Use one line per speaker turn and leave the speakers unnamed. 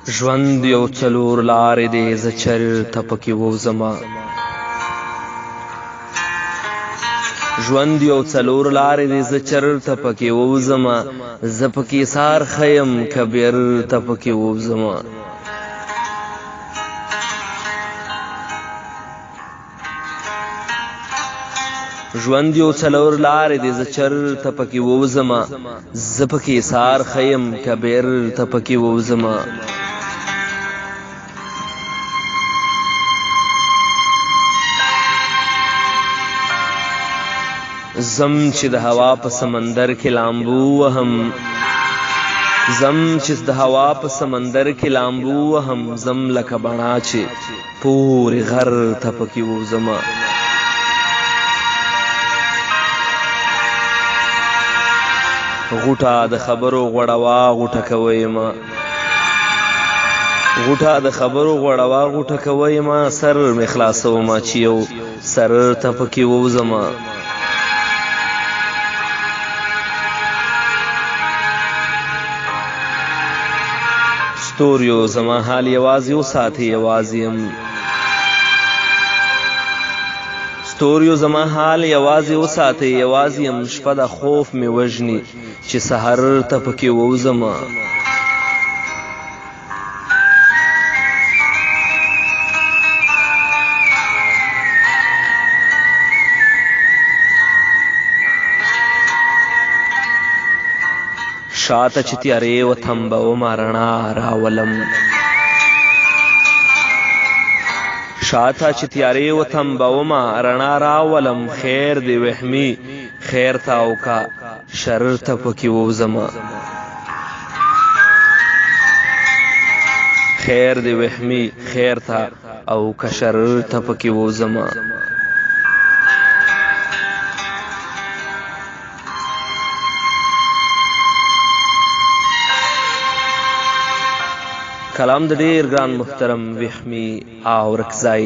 ژوند یو څلور لارې دی زه چرته پکې ووځمه ژوند یو څلور لارې دی زه چرته پکې ووځمه زه پکې سار خیم که بیرته پکې ووځمه ژوند یو څلور لارې دی زه چرته پکې ووځمه زه پکې سار خیم که بیرته پکې ووځمه زم چې د هوا په سمندر کې لامبو وهم زم چې د هوا په سمندر کې لامبو وهم زم لکه بڼا چې پورې غر ته پکې ووځمه غوټه د خبرو غوړوا غوټه کویمه غوټه د خبرو غوړوا غوټه کویمه سر مې خلاصومه چې یو سر ته پکې ووځمه ستوریو زما حال یوازې وساتې یوازې یم ستوریو زما حال یوازې وساتې یوازې یم شپه د خوف مې وژني چې سحر ته پکې ووځمه شاته چې تیارې وتمبومه رڼا راولم شاته چې تیارې وتمبومه رڼا راولم خیر دې وهمي خیر ته او کا شر ته پکې ووځمه خیر دې وهمي خیر ته او کا شر ته پکې ووځمه کلام د ډیر ګران محترم وهمي اورکزی